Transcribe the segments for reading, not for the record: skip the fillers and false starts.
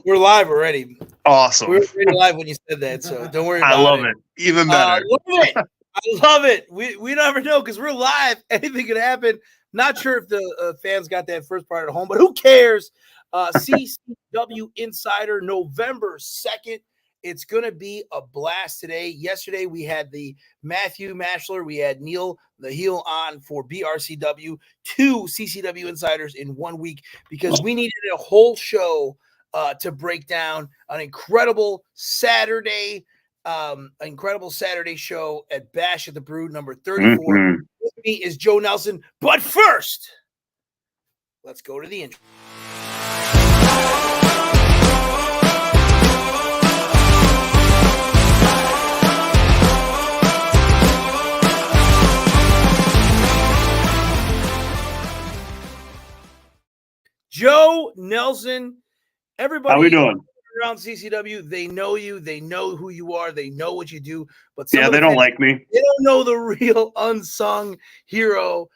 We're live already. Awesome. We were already live when you said that, so don't worry about it. I love it. Even better. Love it. I love it. We never know because we're live. Anything could happen. Not sure if the fans got that first part at home, but who cares? CCW Insider, November 2nd. It's going to be a blast today. Yesterday, we had the Matthew Mashler. We had Neil the Heel on for BRCW. 2 CCW Insiders in 1 week because we needed a whole show to break down an incredible Saturday show at Bash at the Brew number 34. Mm-hmm. With me is Joe Nelson. But first, let's go to the intro. Joe Nelson, everybody. How we doing? Around CCW, they know you, they know who you are, they know what you do, but they don't like me. They don't know the real unsung hero.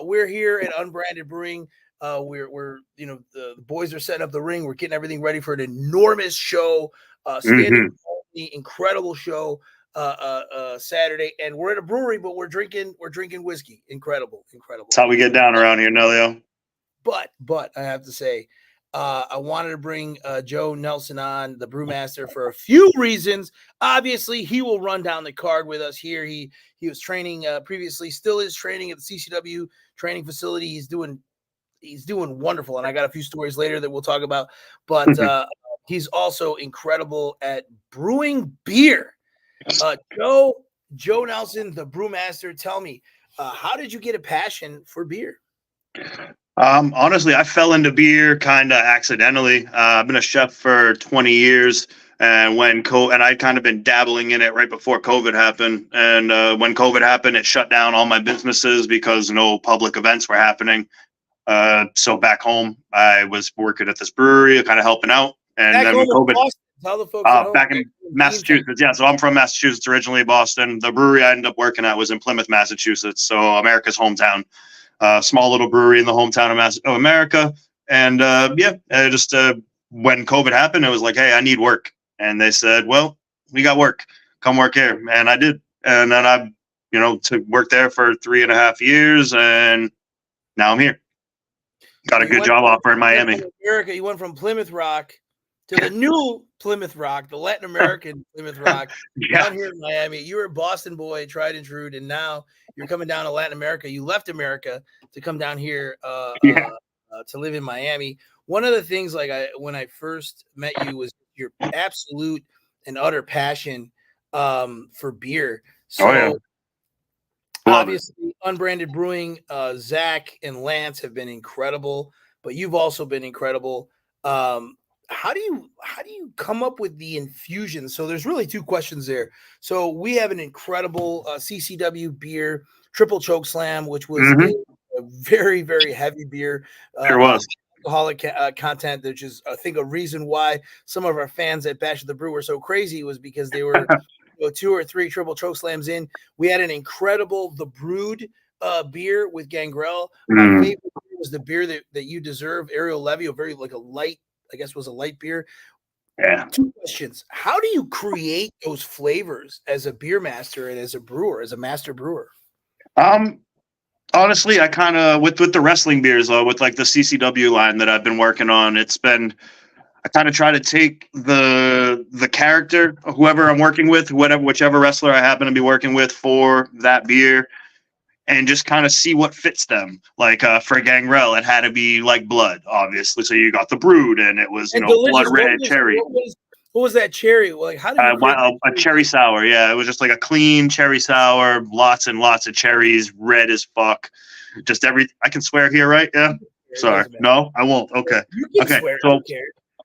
We're here at Unbranded Brewing. We're the boys are setting up the ring. We're getting everything ready for an enormous show, incredible show Saturday, and we're at a brewery, but we're drinking whiskey. Incredible. That's how we get down around here, Nelio. But I have to say, I wanted to bring Joe Nelson on, the Brewmaster, for a few reasons. Obviously, he will run down the card with us here. He was training previously, still is training at the CCW training facility. He's doing wonderful, and I got a few stories later that we'll talk about. But he's also incredible at brewing beer. Joe Nelson, the Brewmaster, tell me, how did you get a passion for beer? Honestly, I fell into beer kind of accidentally. I've been a chef for 20 years, and and I'd kind of been dabbling in it right before COVID happened. And when COVID happened, it shut down all my businesses because no public events were happening. So back home, I was working at this brewery, kind of helping out. And then when COVID, tell the folks back in Massachusetts. Yeah, so I'm from Massachusetts originally, Boston. The brewery I ended up working at was in Plymouth, Massachusetts, so America's hometown. Small little brewery in the hometown of America. And just when COVID happened, it was like, hey, I need work. And they said, well, we got work. Come work here. And I did. And then I, to work there for 3.5 years. And now I'm here. Got a good job offer in Miami. America, you went from Plymouth Rock to the new Plymouth Rock, the Latin American Plymouth Rock, down here in Miami. You were a Boston boy, tried and true, and now you're coming down to Latin America. You left America to come down here to live in Miami. One of the things, when I first met you, was your absolute and utter passion for beer. So obviously, Unbranded Brewing, Zach and Lance have been incredible, but you've also been incredible. How do you come up with the infusion? So there's really 2 questions there. So we have an incredible CCW beer, Triple Choke Slam, which was a very, very heavy beer. Sure was. Alcoholic content, which is, I think, a reason why some of our fans at Bash at the Brew were so crazy, was because they were 2 or 3 Triple Choke Slams in. We had an incredible The Brood beer with Gangrel. My favorite beer was the beer that you deserve, Ariel Levy, was a light beer. Yeah. 2 questions. How do you create those flavors as a beer master and as a brewer, as a master brewer? Honestly, I kind of, with the wrestling beers, with like the CCW line that I've been working on, I kind of try to take the character, whoever I'm working with, whichever wrestler I happen to be working with for that beer, and just kind of see what fits them. Like for Gangrel, it had to be like blood, obviously. So you got the Brood, and it was blood red cherry. What was that cherry? Like, how did you a cherry sour? Yeah, it was just like a clean cherry sour, lots and lots of cherries, red as fuck. Just I can swear here, right? Yeah. Sorry, no, I won't. Okay. Okay. Swear, so.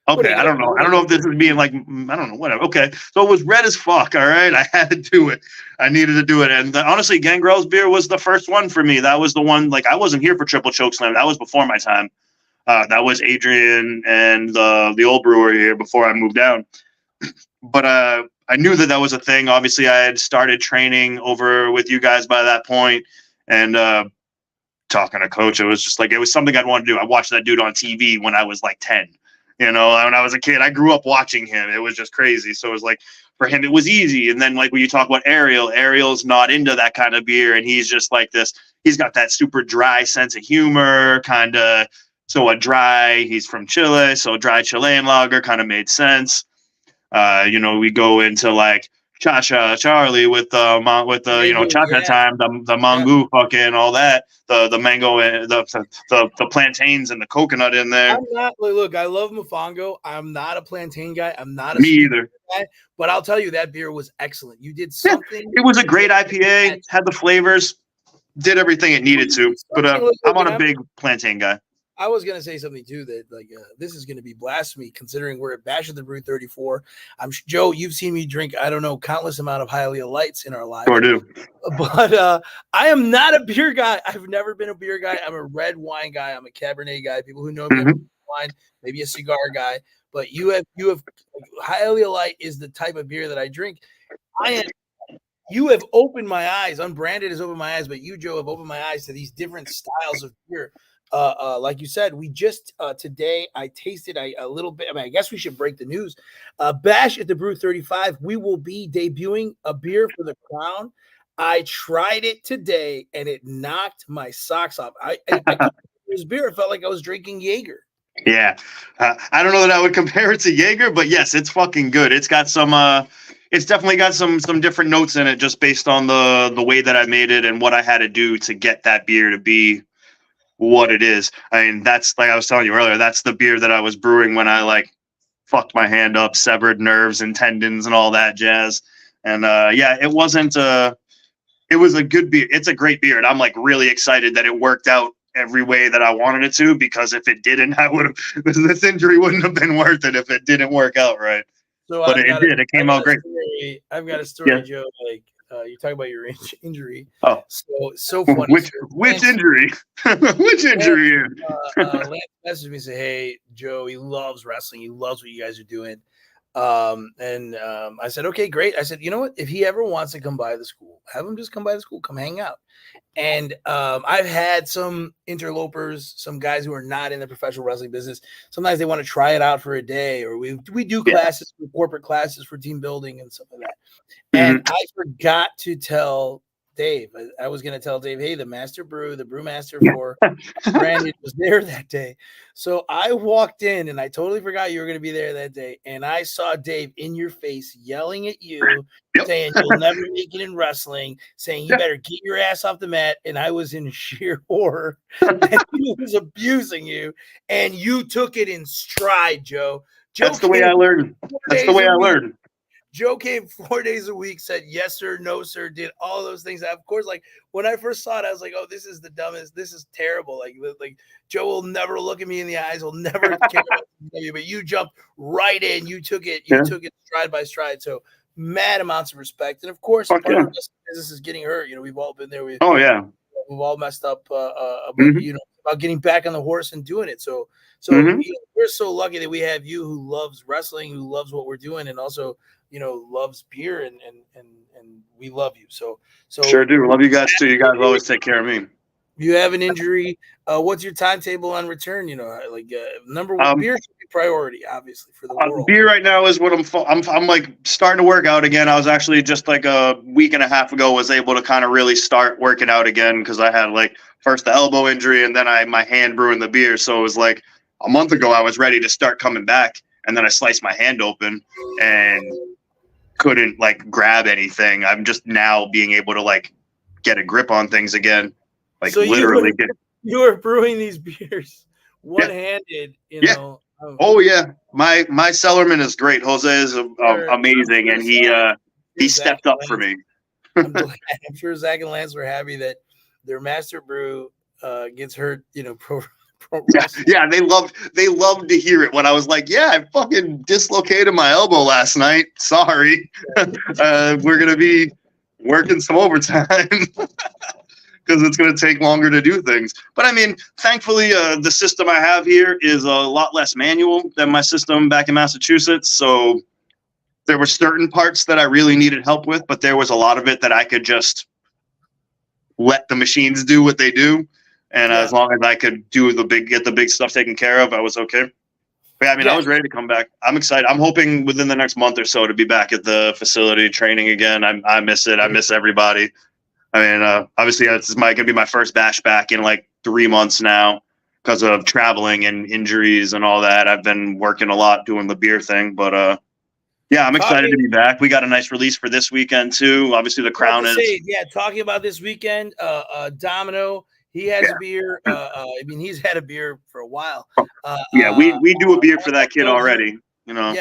Okay, I don't know. I don't know if this is being like, I don't know, whatever. Okay, so it was red as fuck, all right? I had to do it. I needed to do it. And honestly, Gangrel's beer was the first one for me. That was the one, I wasn't here for Triple Choke Slam. That was before my time. That was Adrian and the old brewery here before I moved down. But I knew that was a thing. Obviously, I had started training over with you guys by that point. And talking to Coach, it was just like, it was something I'd want to do. I watched that dude on TV when I was like 10. You know, when I was a kid, I grew up watching him. It was just crazy. So it was like, for him, it was easy. And then like when you talk about Ariel's not into that kind of beer. And he's just like this, he's got that super dry sense of humor, kind of. So he's from Chile. So a dry Chilean lager kind of made sense. You know, we go into like Charlie with the you know, Chacha time, the mango fucking all that, the mango and the plantains and the coconut in there. I'm not look. I love mofongo. I'm not a plantain guy. I'm not a me either. Guy, but I'll tell you that beer was excellent. You did something. It was a great IPA. Had the flavors, did everything it needed to. But I'm on a big plantain guy. I was gonna say something too that like this is gonna be blasphemy considering we're at Bash of the Brew 34. Joe, you've seen me drink I don't know countless amount of Hialeah lights in our lives. Sure do. But I am not a beer guy. I've never been a beer guy. I'm a red wine guy. I'm a Cabernet guy. People who know me, wine, maybe a cigar guy. But you have Hialeah Light is the type of beer that I drink. You have opened my eyes. Unbranded has opened my eyes, but you, Joe, have opened my eyes to these different styles of beer. Like you said, we just today I tasted a little bit. I mean, I guess we should break the news. Bash at the Brew 35. We will be debuting a beer for the Qrown. I tried it today and it knocked my socks off. This beer, I felt like I was drinking Jaeger. Yeah, I don't know that I would compare it to Jaeger, but yes, it's fucking good. It's got some. It's definitely got some different notes in it, just based on the way that I made it and what I had to do to get that beer to be what it is. I mean, that's like I was telling you earlier, that's the beer that I was brewing when I like fucked my hand up, severed nerves and tendons and all that jazz. And yeah, it wasn't it was a good beer. It's a great beer. And I'm like really excited that it worked out every way that I wanted it to, because if it didn't, I would have, this injury wouldn't have been worth it if it didn't work out right. So but it did. It came out great. I've got a story, Joe. Like you talk about your injury. Oh, so funny. Which injury? Which injury? Lance messaged me and said, "Hey, Joe, he loves wrestling. He loves what you guys are doing." I said, "Okay, great." I said, "You know what? If he ever wants to come by the school, have him just come by the school, come hang out." And I've had some interlopers, some guys who are not in the professional wrestling business. Sometimes they want to try it out for a day, or we do classes, corporate classes for team building and stuff like that. And I forgot to tell Dave. I was going to tell Dave, hey, the Master Brew, the Brewmaster for Brandon was there that day. So I walked in and I totally forgot you were going to be there that day. And I saw Dave in your face yelling at you, saying you'll never make it in wrestling, saying you better get your ass off the mat. And I was in sheer horror that he was abusing you. And you took it in stride, Joe. That's the way I learned. That's the way I learned. Joe came 4 days a week, said yes sir, no sir, did all those things. Of course, like when I first saw it, I was like, oh, this is the dumbest. This is terrible. Like Joe will never look at me in the eyes. Will never care about you. But you jumped right in. You took it. You took it stride by stride. So mad amounts of respect. And of course, part of this business is getting hurt. You know, we've all been there. We've all messed up. You know, about getting back on the horse and doing it. So you know, we're so lucky that we have you who loves wrestling, who loves what we're doing, and also, you know, loves beer, and we love you. So sure do. Love you guys too. You guys always take care of me. You have an injury. What's your timetable on return? You know, like number one, beer should be priority, obviously, for the world. Beer right now is what I'm like starting to work out again. I was actually just like a week and a half ago was able to kind of really start working out again, because I had like first the elbow injury and then my hand brewing the beer. So it was like a month ago I was ready to start coming back, and then I sliced my hand open and couldn't like grab anything. I'm just now being able to like get a grip on things again. Like so literally you were brewing these beers one-handed, you know. Oh yeah. My cellarman is great. Jose is amazing, and he stepped up for me. I'm sure Zach and Lance were happy that their Master Brew gets hurt, you know, yeah, they loved to hear it when I was like, yeah, I fucking dislocated my elbow last night. Sorry. We're going to be working some overtime because it's going to take longer to do things. But I mean, thankfully, the system I have here is a lot less manual than my system back in Massachusetts. So there were certain parts that I really needed help with, but there was a lot of it that I could just let the machines do what they do. And as long as I could get the big stuff taken care of, I was okay. Yeah, I mean, I was ready to come back. I'm excited. I'm hoping within the next month or so to be back at the facility training again. I miss it. I miss everybody. I mean, obviously, it's going to be my first bash back in like 3 months now because of traveling and injuries and all that. I've been working a lot doing the beer thing, but yeah, I'm excited to be back. We got a nice release for this weekend too. Obviously, the Qrown is. Yeah, talking about this weekend, Domino. He has a beer. I mean, he's had a beer for a while. Yeah, we do a beer for that kid already. You know,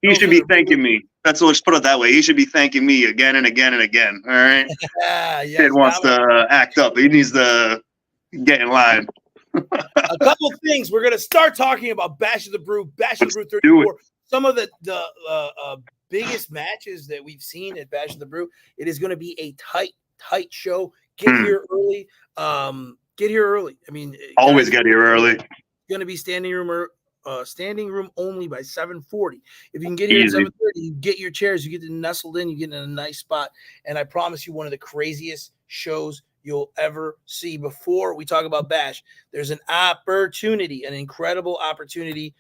he should be thanking me. That's what. Let's put it that way. He should be thanking me again and again and again. All right. Yes, kid wants to act up. He needs to get in line. A couple of things. We're gonna start talking about Bash of the Brew, Bash of the Brew 34. Some of the biggest matches that we've seen at Bash of the Brew. It is going to be a tight show. Get here early. Get here early. I mean, always get here early. Going to be standing room only by 7:40. If you can get here at 7:30, you get your chairs. You get nestled in. You get in a nice spot. And I promise you, one of the craziest shows you'll ever see. Before we talk about Bash, there's an opportunity, an incredible opportunity.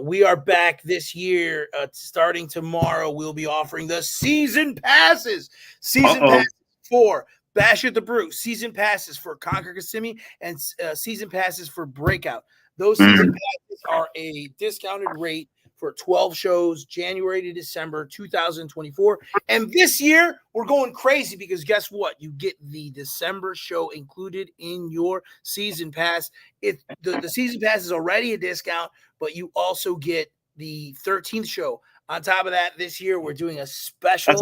We are back this year. Starting tomorrow, we'll be offering the season passes. Passes for Bash at the Brew, season passes for Conquer Kissimmee, and season passes for Breakout. Those season passes are a discounted rate for 12 shows, January to December 2024. And this year, we're going crazy because guess what? You get the December show included in your season pass. The season pass is already a discount, but you also get the 13th show. On top of that, this year, we're doing a special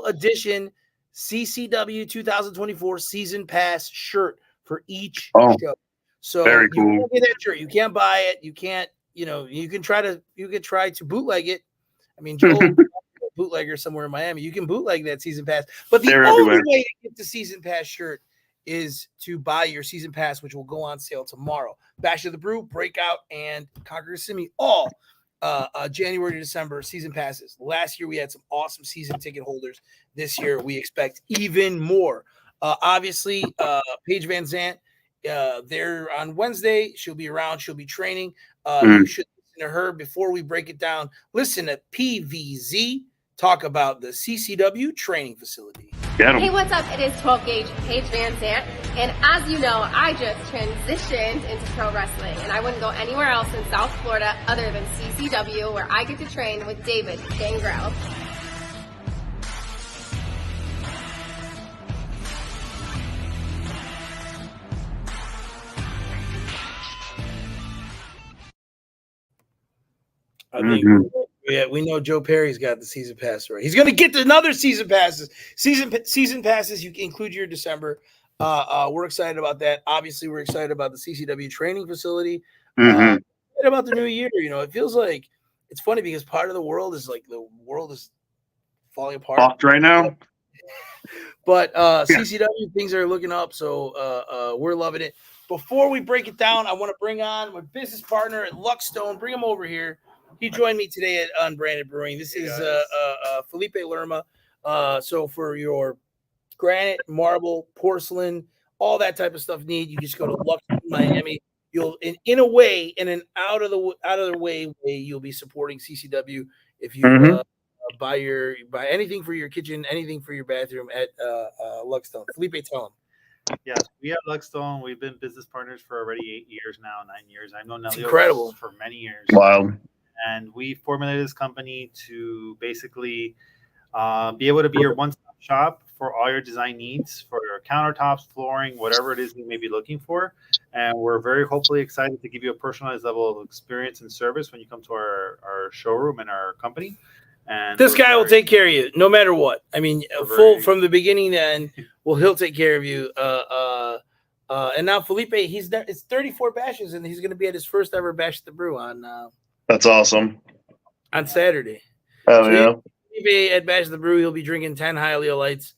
edition CCW 2024 season pass shirt for each show. So very cool. You can't get that shirt. You can't buy it. You can't, you can try to bootleg it. I mean, Joe, bootlegger somewhere in Miami, you can bootleg that season pass. But the only way to get the season pass shirt is to buy your season pass, which will go on sale tomorrow. Bash of the Brew, Breakout, and Conquer Kissimmee, all January to December season passes. Last year we had some awesome season ticket holders. This year we expect even more. Obviously, Paige Van Zant, they're on Wednesday. She'll be around. She'll be training. You should listen to her before we break it down. Listen to PVZ talk about the CCW training facility. Hey, what's up? It is 12 Gauge Paige Van Zant. And as you know, I just transitioned into pro wrestling. And I wouldn't go anywhere else in South Florida other than CCW, where I get to train with David Gangrel. I think we know Joe Perry's got the season pass right. He's going to get another season passes. Season passes. You can include your December. We're excited about that. Obviously, we're excited about the CCW training facility. About the new year, it feels like it's funny because part of the world is like the world is falling apart Fucked right now. But CCW things are looking up, so we're loving it. Before we break it down, I want to bring on my business partner at Luxstone. Bring him over here. He joined me today at Unbranded Brewing. This is Felipe Lerma. So for your granite, marble, porcelain, all that type of stuff you just go to Luxstone, Miami. You'll in an out of the way you'll be supporting CCW if you buy anything for your kitchen, anything for your bathroom at Luxstone. Felipe, tell him. Yes, we at Luxstone, we've been business partners for already 8 years now, 9 years. I've known Nelio for many years. Wow. And we formulated this company to basically be able to be your one-stop shop for all your design needs, for your countertops, flooring, whatever it is you may be looking for. And we're very hopefully excited to give you a personalized level of experience and service when you come to our showroom and our company. And this guy will take care of you no matter what. I mean, from the beginning to end, he'll take care of you. And now Felipe, he's there. It's 34 bashes, and he's going to be at his first ever Bash at the Brew on. That's awesome. On Saturday. Oh yeah. Felipe at Bash at the Brew, he'll be drinking 10 Hialeah Lights.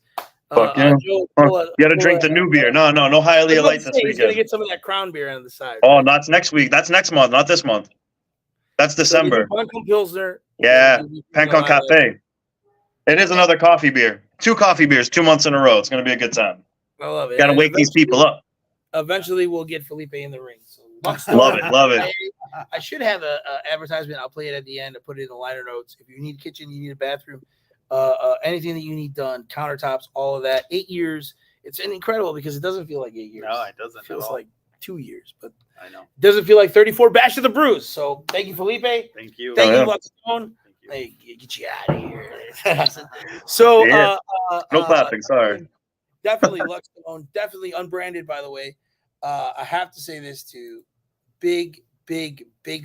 Fuck yeah. You got to drink the new beer. No Hialeah Lights this weekend. He's going to get some of that Qrown beer on the side. Oh, that's next week. That's next month, not this month. That's December. Buncombe Pilsner. Yeah, Pencon Cafe. It is another coffee beer. 2 coffee beers, 2 months in a row. It's going to be a good time. I love it. Got to wake these people up. Eventually, we'll get Felipe in the ring. So Luxstone. Love it, love it. I should have a advertisement. I'll play it at the end. I put it in the liner notes. If you need a kitchen, you need a bathroom, anything that you need done, countertops, all of that. 8 years. It's incredible because it doesn't feel like 8 years. No, it doesn't. It feels like 2 years, but I know. It doesn't feel like 34 Bash of the Brews. So thank you, Felipe. Thank you. Thank you, Luxstone. Hey, get you out of here. So, no clapping. Sorry. Definitely Luxstone. Definitely unbranded. By the way, I have to say this too. Big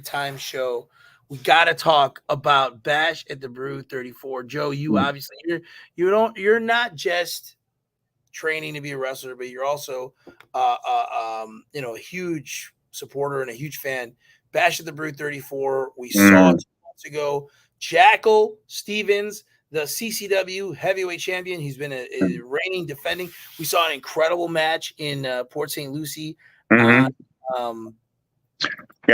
time show. We got to talk about Bash at the Brew 34. Joe, you obviously you're not just training to be a wrestler, but you're also a huge supporter and a huge fan. Bash at the Brew 34. We saw 2 months ago. Jackal Stevens, the CCW Heavyweight Champion. He's been a reigning defending. We saw an incredible match in Port St. Lucie. Yeah,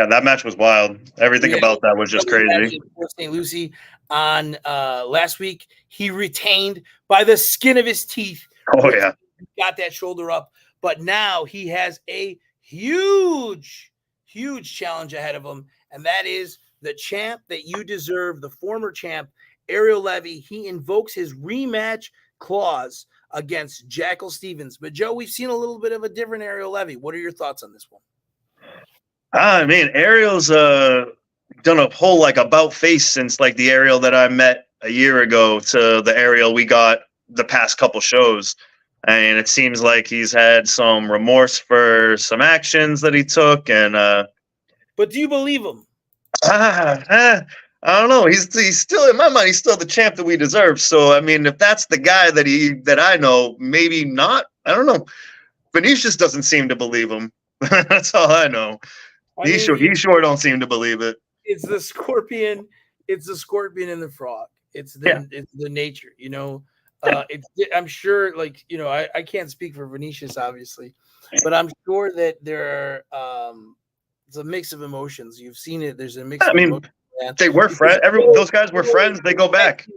that match was wild. Everything about that was just crazy. Port St. Lucie on last week. He retained by the skin of his teeth. Oh, yeah. Got that shoulder up. But now he has a huge challenge ahead of him, and that is the champ that you deserve, the former champ, Ariel Levy. He invokes his rematch clause against Jackal Stevens. But, Joe, we've seen a little bit of a different Ariel Levy. What are your thoughts on this one? I mean, Ariel's done a whole about face since the Ariel that I met a year ago to the Ariel we got the past couple shows. And it seems like he's had some remorse for some actions that he took. And but do you believe him? I don't know. He's still, in my mind, he's still the champ that we deserve. So I mean, if that's the guy that I know, maybe not. I don't know. Vinicious doesn't seem to believe him. That's all I know. He sure don't seem to believe it. It's the scorpion. It's the scorpion and the frog. It's the nature. I'm sure. I can't speak for Vinicious, obviously, but I'm sure that there are. It's a mix of emotions. You've seen it. There's a mix. Of emotions, man. They were friends. Those guys were friends. They go back.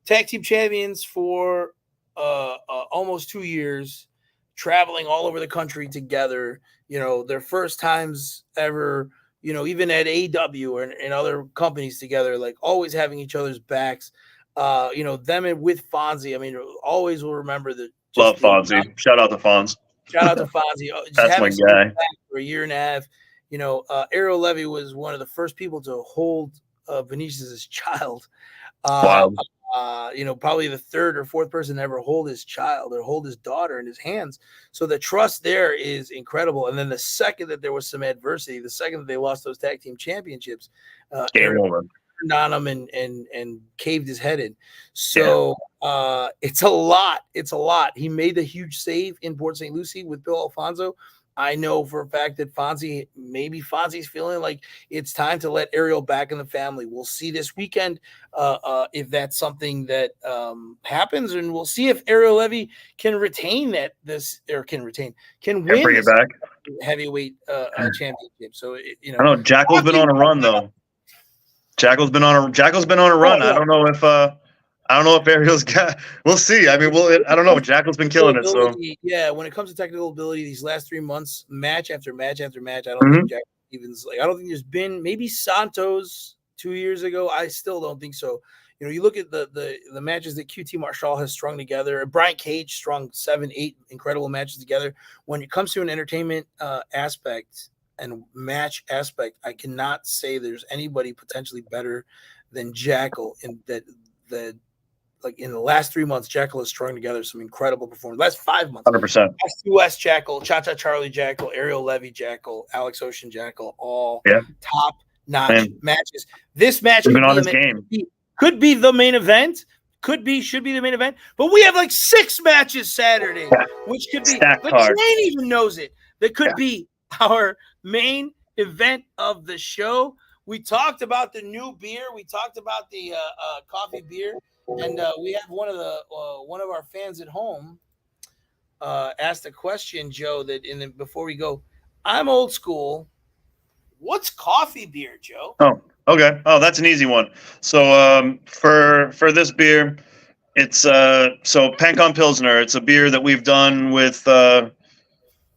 Tag team champions for almost 2 years, traveling all over the country together. Their first times ever. Even at AW and other companies together, always having each other's backs. Them and with Fonzie. I mean, always will remember that. Love Fonzie. Shout out to Fonz. Shout out to Fonzie. That's my guy. For a year and a half. Ariel Levy was one of the first people to hold Vinicious as child. Wow. Probably the third or fourth person to ever hold his child or hold his daughter in his hands. So the trust there is incredible. And then the second that there was some adversity, the second that they lost those tag team championships, Ariel turned on him and caved his head in. So it's a lot. It's a lot. He made the huge save in Port St. Lucie with Bill Alfonso. I know for a fact that Fonzie's feeling like it's time to let Ariel back in the family. We'll see this weekend if that's something that happens, and we'll see if Ariel Levy can retain can win bring it back heavyweight championship. So I don't know. Jackal's been on a run though. Jackal's been on a run. I don't know if Ariel's got. We'll see. I mean, I don't know. Jackal's been killing it. So yeah, when it comes to technical ability, these last 3 months, match after match after match, I don't think Jackal Stevens. I don't think there's been maybe Santos 2 years ago. I still don't think so. You look at the matches that QT Marshall has strung together, and Brian Cage strung 7-8 incredible matches together. When it comes to an entertainment aspect and match aspect, I cannot say there's anybody potentially better than Jackal in that. In the last 3 months, Jackal has strung together some incredible performance. Last 5 months, 100%. West Jackal, Cha-Cha Charlie Jackal, Ariel Levy Jackal, Alex Ocean Jackal, all top-notch matches. This match been on his game. Could be the main event. Should be the main event. But we have 6 matches Saturday, which could be. The train even knows it. That could be our main event of the show. We talked about the new beer. We talked about the coffee beer. And we have one of our fans at home asked a question, Joe. Before we go, I'm old school. What's coffee beer, Joe? Oh, okay. Oh, that's an easy one. So for this beer, it's Pancon Pilsner. It's a beer that we've done with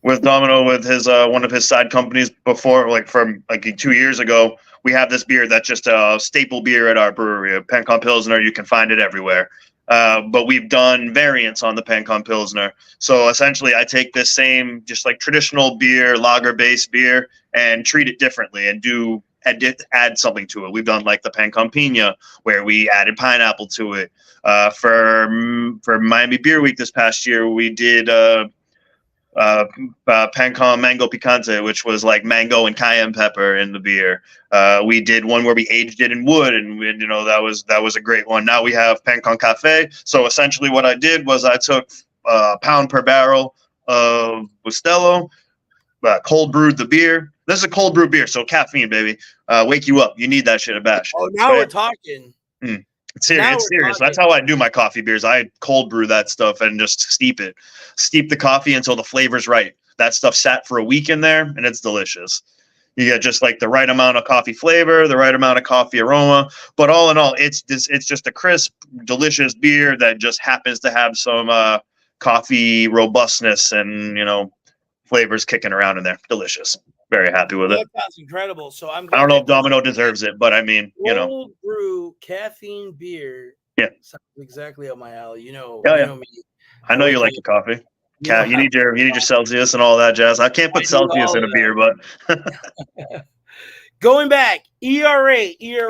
with Domino with his one of his side companies before, like from like 2 years ago. We have this beer that's just a staple beer at our brewery, a Pencon Pilsner. You can find it everywhere. But we've done variants on the Pencon Pilsner. So essentially, I take this same just like traditional beer, lager-based beer, and treat it differently and add something to it. We've done like the Pencon Piña, where we added pineapple to it. For Miami Beer Week this past year, we did Pencon Mango Picante, which was like mango and cayenne pepper in the beer. We did one where we aged it in wood, and that was a great one. Now we have Pencon Cafe. So essentially, what I did was I took pound per barrel of Bustelo, cold brewed the beer. This is a cold brew beer, so caffeine, baby. Wake you up. You need that shit at Bash. Oh, now we're talking. It's serious. That's how I do my coffee beers. I cold brew that stuff and just steep it. Steep the coffee until the flavor's right. That stuff sat for a week in there, and it's delicious. You get just like the right amount of coffee flavor, the right amount of coffee aroma. But all in all, it's just a crisp, delicious beer that just happens to have some coffee robustness and flavors kicking around in there. Delicious. Very happy with it. That sounds incredible. So I don't know if Domino deserves it, but I mean, cold brew caffeine beer. Yeah, sounds exactly up my alley. You know me. I know you like your coffee. You need your Celsius and all that jazz. I can't put Celsius in a beer, but going back, ERA. You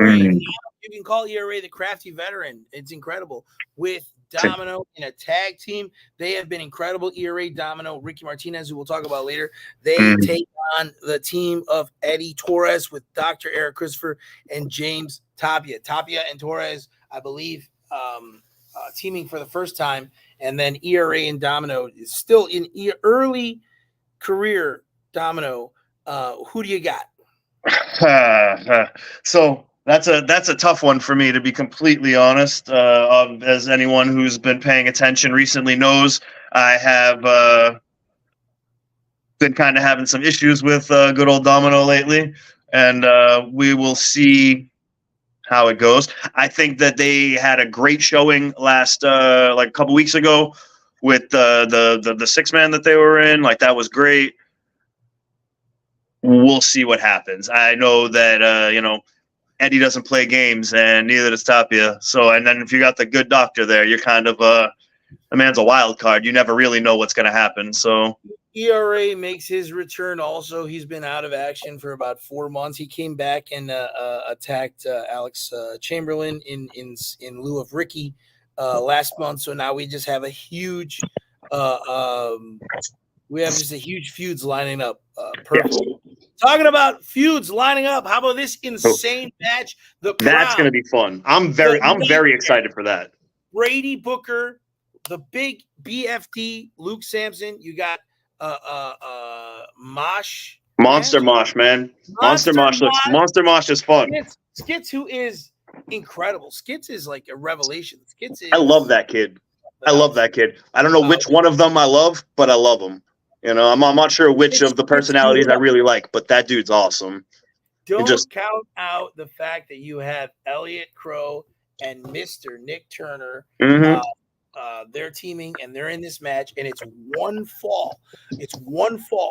can call ERA the crafty veteran. It's incredible with Domino in a tag team. They have been incredible. ERA, Domino, Ricky Martinez, who we'll talk about later. They take on the team of Eddie Torres with Dr. Eric Christopher and James Tapia. Tapia and Torres, I believe, teaming for the first time. And then ERA and Domino is still in early career. Domino, who do you got? So that's a tough one for me, to be completely honest. As anyone who's been paying attention recently knows, I have been kind of having some issues with good old Domino lately, and we will see how it goes. I think that they had a great showing last like a couple weeks ago with the 6-man that they were in. Like, that was great. We'll see what happens. I know that Eddie doesn't play games, and neither does Tapia. So, and then if you got the good doctor there, you're kind of the man's a wild card. You never really know what's going to happen. So ERA makes his return. Also, he's been out of action for about 4 months. He came back and attacked Alex Chamberlain in lieu of Ricky last month. So now we just have a huge feuds lining up. Perfect. Yeah. Talking about feuds lining up, how about this insane match? That's going to be fun. I'm very excited for that. Brady Booker, the big BFD, Luke Sampson. You got Mosh. Monster Mosh, man. Monster Mosh is fun. Skits, who is incredible. Skits is like a revelation. I love that kid. I don't know which one of them I love, but I love him. I'm not sure which of the personalities I really like, but that dude's awesome. Don't count out the fact that you have Elliott, Qrow, and Mr. Nick Turner. They're teaming, and they're in this match, and it's one fall.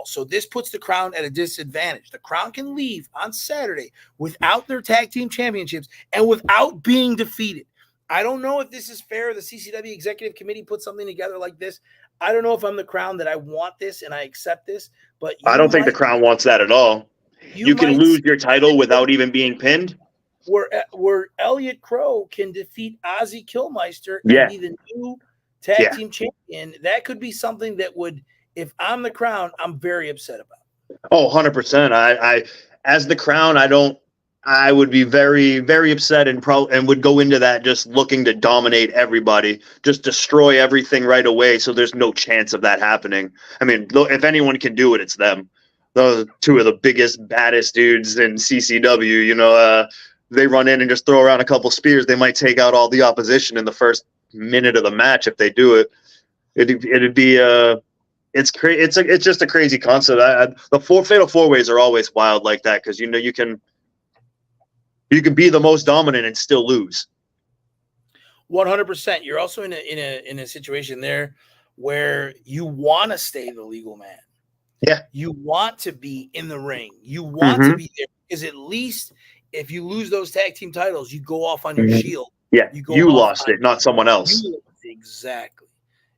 So this puts the Qrown at a disadvantage. The Qrown can leave on Saturday without their tag team championships and without being defeated. I don't know if this is fair. The CCW executive committee put something together like this. I don't know if I'm the Qrown that I want this and I accept this, but I don't think the Qrown wants that at all. You can lose your title without even being pinned. Where Elliott Qrow can defeat Ozzy Killmeister and be the new tag team champion. That could be something that would, if I'm the Qrown, I'm very upset about. Oh, 100%. I as the Qrown, I would be very, very upset and would go into that just looking to dominate everybody, just destroy everything right away. So there's no chance of that happening. I mean, if anyone can do it, it's them. Those are two of the biggest, baddest dudes in CCW. They run in and just throw around a couple spears. They might take out all the opposition in the first minute of the match if they do it. It'd be it's crazy. It's just a crazy concept. The fatal 4-ways are always wild like that because you can be the most dominant and still lose. 100%. You're also in a situation there where you want to stay the legal man. Yeah. You want to be in the ring. You want to be there, because at least if you lose those tag team titles, you go off on your shield. Yeah, you off lost it, not someone else. Exactly.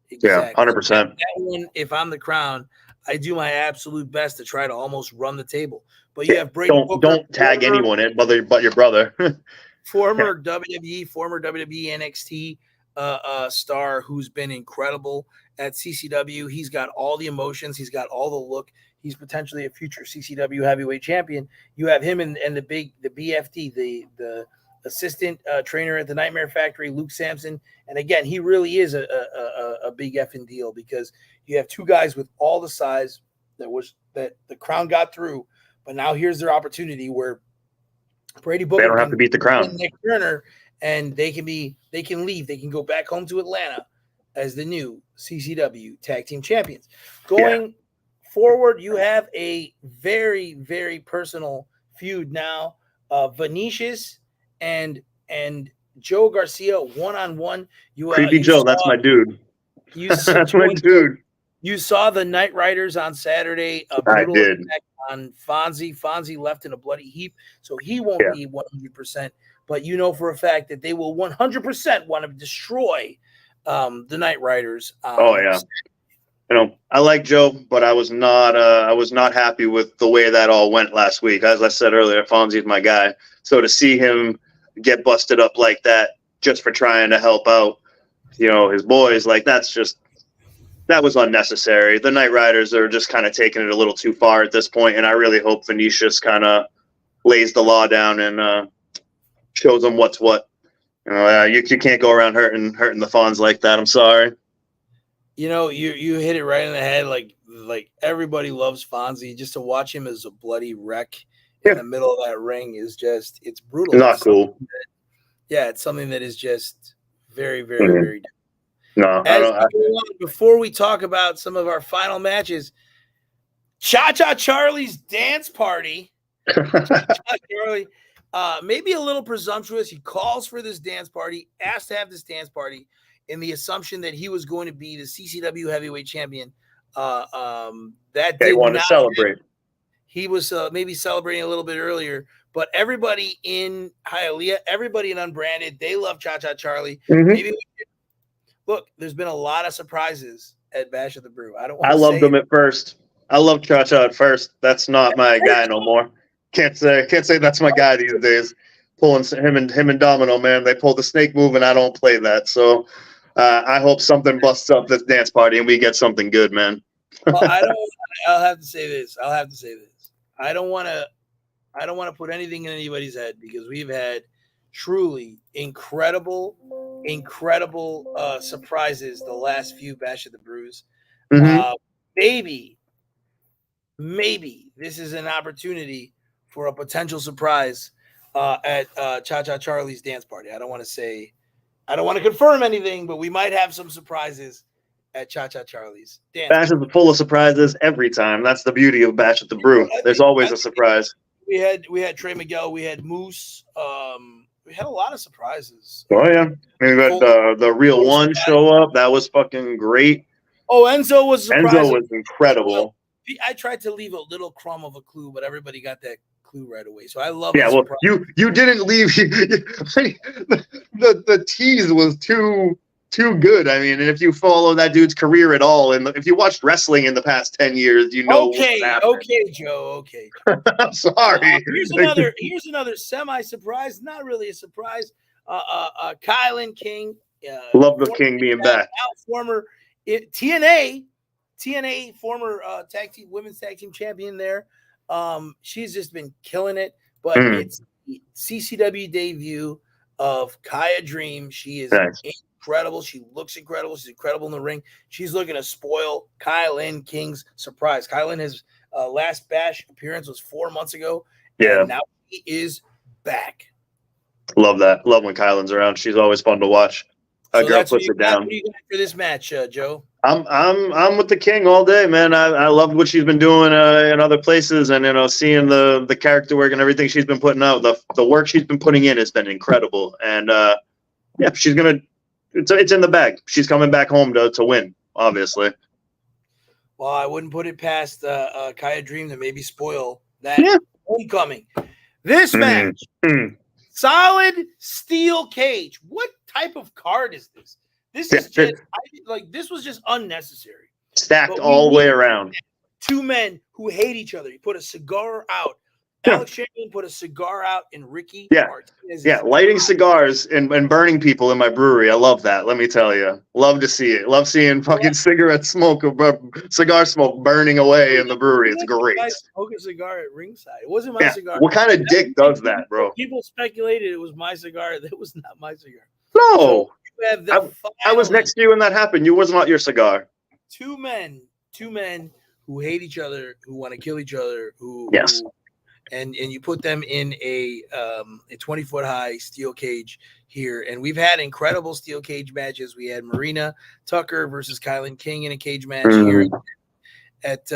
Yeah, 100%. That one, if I'm the Qrown, I do my absolute best to try to almost run the table. But you have Brady. Don't tag anyone in, but your brother. former WWE NXT star who's been incredible at CCW. He's got all the emotions. He's got all the look. He's potentially a future CCW heavyweight champion. You have him and the BFD, the assistant trainer at the Nightmare Factory, Luke Sampson. And again, he really is a big effing deal, because you have two guys with all the size that the Qrown got through. But now here's their opportunity where Brady Booker, they don't have to beat the Qrown. Nick Turner, and they can leave. They can go back home to Atlanta as the new CCW tag team champions. Going forward, you have a very, very personal feud now. Vinicious and Joe Garcia one-on-one. Creepy Joe, that's my dude. That's my dude. You saw the Night Riders on Saturday. I did. On Fonzie. Fonzie left in a bloody heap, so he won't be 100%. But you know for a fact that they will 100% want to destroy the Night Riders. I like Joe, but I was not happy with the way that all went last week. As I said earlier, Fonzie's my guy. So to see him get busted up like that just for trying to help out, his boys, like that was unnecessary. The Night Riders are just kind of taking it a little too far at this point, and I really hope Vinicious kind of lays the law down and shows them what's what. You can't go around hurting the Fonz like that. I'm sorry. You hit it right in the head. Like everybody loves Fonzie. Just to watch him as a bloody wreck in the middle of that ring is it's brutal. Not cool. It's something that is just very, very, very different. No, before we talk about some of our final matches, Cha-Cha Charlie's dance party. Charlie, maybe a little presumptuous. He calls for this dance party, asked to have this dance party in the assumption that he was going to be the CCW heavyweight champion. That they want to celebrate. He was maybe celebrating a little bit earlier, but everybody in Hialeah, everybody in Unbranded, they love Cha-Cha Charlie. Maybe look, there's been a lot of surprises at Bash at the Brew. I loved him at first. I love Cha-Cha at first. That's not my guy no more. Can't say that's my guy these days. Pulling him and Domino, man. They pull the snake move, and I don't play that. So I hope something busts up this dance party and we get something good, man. Well, I'll have to say this. I don't want to put anything in anybody's head, because we've had truly incredible surprises the last few Bash at the Brews. Maybe this is an opportunity for a potential surprise at Cha-Cha Charlie's dance party. I don't want to confirm anything, but we might have some surprises at Cha-Cha Charlie's dance. Bash is full of surprises every time. That's the beauty of Bash at the Brew. There's always a surprise. We had Trey Miguel. We had Moose. We had a lot of surprises. Oh yeah, we got the Real One show up. That was fucking great. Oh, Enzo was incredible. I tried to leave a little crumb of a clue, but everybody got that clue right away. So I love. Yeah, well, you didn't leave. The tease was too good. I mean, and if you follow that dude's career at all, and if you watched wrestling in the past 10 years, you know. Okay, Joe. Okay. I'm sorry. Here's another semi-surprise. Not really a surprise. Kylin King. Love the King being back. Former TNA former women's tag team champion there. She's just been killing it. But it's the CCW debut of Kiah Dream. She is incredible. She looks incredible. She's incredible in the ring. She's looking to spoil Kylin King's surprise. Kylin, his last Bash appearance was 4 months ago. Yeah. And now he is back. Love that. Love when Kylin's around. She's always fun to watch. A girl puts it down. What do you got for this match, Joe? I'm with the King all day, man. I loved what she's been doing in other places, and seeing the character work and everything she's been putting out. The work she's been putting in has been incredible, and she's gonna. It's in the bag. She's coming back home to win, obviously. Well, I wouldn't put it past Kiah Dream to maybe spoil that homecoming. This match, solid steel cage. What type of card is this? This is just this was just unnecessary. Stacked all the way around. Two men who hate each other. You put a cigar out. Alex Chamberlain put a cigar out in Ricky Martinez. Yeah, lighting cigars and burning people in my brewery. I love that. Let me tell you. Love to see it. Love seeing fucking cigarette smoke, cigar smoke burning away in the brewery. It's great. I smoked a cigar at ringside. It wasn't my cigar. What kind of dick does that, bro? People speculated it was my cigar. That was not my cigar. No. So I was next to you when that happened. You was not your cigar. Two men who hate each other, who want to kill each other, and you put them in a 20-foot high steel cage here. And we've had incredible steel cage matches. We had Marina Tucker versus Kylin King in a cage match here at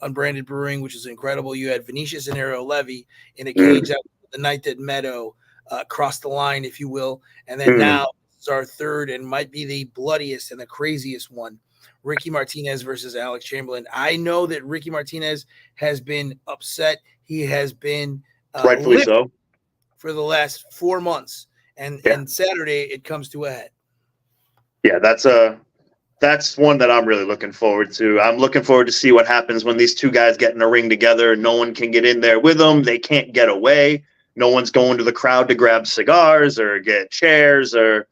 Unbranded Brewing, which is incredible. You had Vinicious and Ariel Levy in a cage that was the night that Meadow crossed the line, if you will. And then now it's our third and might be the bloodiest and the craziest one. Ricky Martinez versus Alex Chamberlain. I know that Ricky Martinez has been upset. He has been rightfully so for the last 4 months, and Saturday it comes to a head. Yeah, that's one that I'm really looking forward to. I'm looking forward to see what happens when these two guys get in a ring together. No one can get in there with them. They can't get away. No one's going to the crowd to grab cigars or get chairs or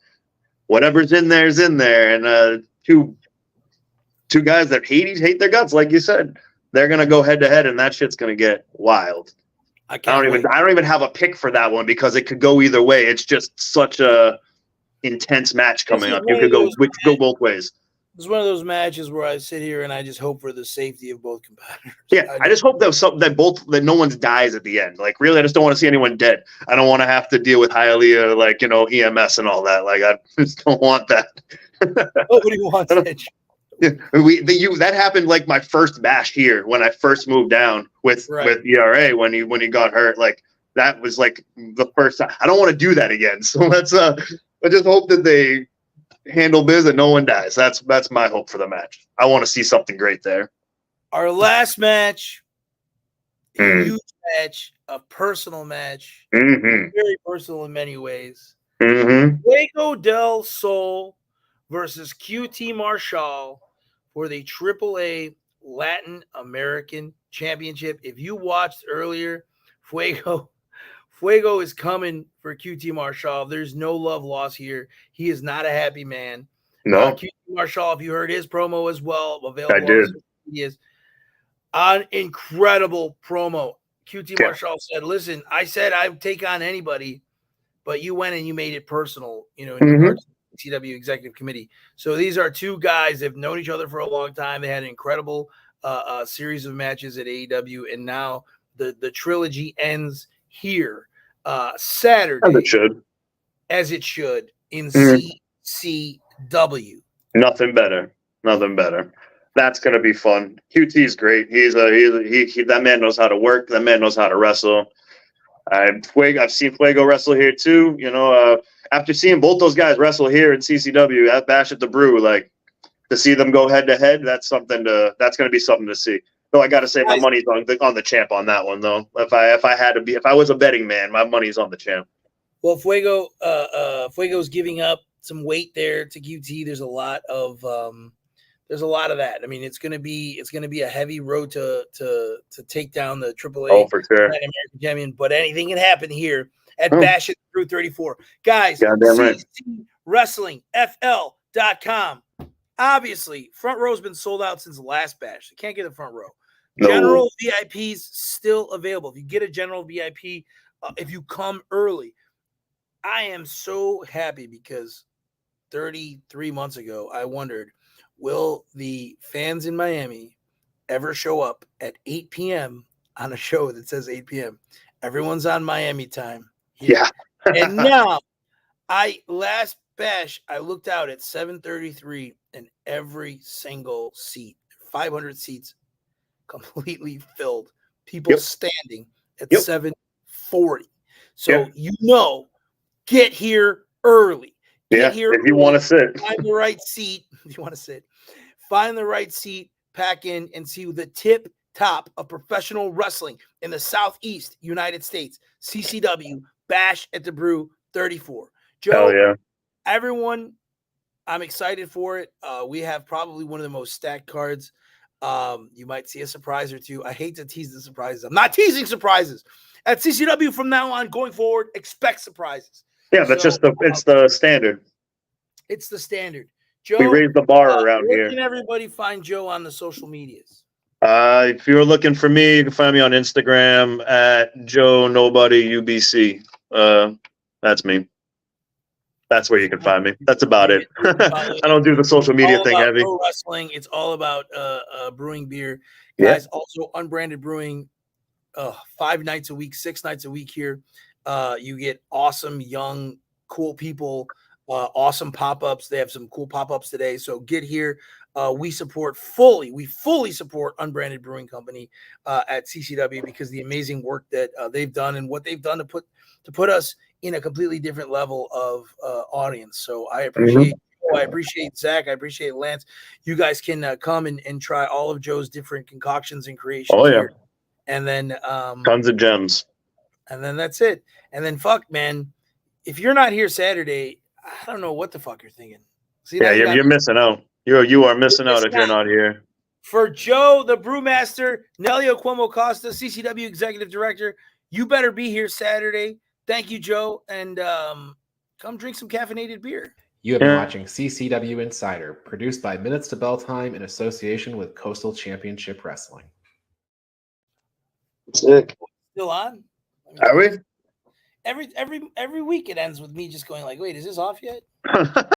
whatever's in there is in there. And two guys that hate their guts, like you said. They're gonna go head to head, and that shit's gonna get wild. I don't even have a pick for that one because it could go either way. It's just such a intense match coming up. You could go both ways. It's one of those matches where I sit here and I just hope for the safety of both competitors. Yeah, I just hope that no one dies at the end. Like, really, I just don't want to see anyone dead. I don't want to have to deal with Hialeah, like, EMS and all that. Like, I just don't want that. Nobody wants that. That happened like my first bash here when I first moved down with ERA when he got hurt. Like, that was like the first time. I don't want to do that again. So let's I just hope that they handle biz and no one dies. That's my hope for the match. I want to see something great there. Our last match, a huge match, a personal match, very personal in many ways. Fuego del Sol versus QT Marshall for the AAA Latin American Championship. If you watched earlier, Fuego is coming for QT Marshall. There's no love lost here. He is not a happy man. No. QT Marshall, if you heard his promo as well, available. I did. He is an incredible promo. QT Marshall said, listen, I said I would take on anybody, but you went and you made it personal, in regards to CCW Executive Committee. So these are two guys that have known each other for a long time. They had an incredible series of matches at AEW, and now the trilogy ends here Saturday. As it should in CCW. Nothing better. That's gonna be fun. QT's great. He that man knows how to work. That man knows how to wrestle. I've seen Fuego wrestle here too. After seeing both those guys wrestle here in CCW at Bash at the Brew, like, to see them go head to head, that's going to be something to see. Though I got to say my money's on the champ on that one though. If I was a betting man, my money's on the champ. Well, Fuego's giving up some weight there to QT. There's a lot of that. I mean, it's going to be a heavy road to take down the AAA. Oh, for sure. American champion, but anything can happen here at Bash at Brew 34. Guys, CCWrestlingFL.com. Obviously, front row's been sold out since the last bash. You can't get the front row. No. General VIPs still available. If you get a general VIP, if you come early, I am so happy because 33 months ago, I wondered, will the fans in Miami ever show up at 8 p.m. on a show that says 8 p.m.? Everyone's on Miami time. Yeah. And now, last bash, I looked out at 7:33 and every single seat, 500 seats, completely filled. People standing at 7:40. So get here early. Get here if you want to sit. Find the right seat. If you want to sit, find the right seat. pack in and see the tip top of professional wrestling in the Southeast United States. CCW Bash at the Brew 34. Joe, Hell yeah. everyone, I'm excited for it. We have probably one of the most stacked cards. You might see a surprise or two. I hate to tease the surprises. I'm not teasing surprises. At CCW from now on, going forward, expect surprises. Yeah, that's So, just it's the standard. It's the standard. Joe, We raise the bar around where here. can everybody find Joe on the social medias? If you're looking for me, you can find me on Instagram at Joe Nobody UBC. That's me. That's where you can find me. That's about it. I don't do the social media thing heavy. Pro wrestling. It's all about brewing beer. Yeah. Guys, also Unbranded Brewing 5 nights a week, 6 nights a week here. You get awesome, young, cool people, awesome pop-ups. They have some cool pop-ups today. So get here. We fully support Unbranded Brewing Company at CCW because the amazing work that they've done and what they've done to put us in a completely different level of audience. So I appreciate I appreciate Zach. I appreciate Lance. You guys can come and try all of Joe's different concoctions and creations here. And then tons of gems. And then that's it. And then fuck, man, if you're not here Saturday, I don't know what the fuck you're thinking. See, yeah, you're missing out. You are missing out if you're not here. For Joe, the Brewmaster, Nelio, Cuomo, Costa, CCW Executive Director, you better be here Saturday. Thank you, Joe, and come drink some caffeinated beer. You have been watching CCW Insider, produced by Minutes to Bell Time in association with Coastal Championship Wrestling. Sick. Still on? Are we? Every week it ends with me just going like, wait, is this off yet?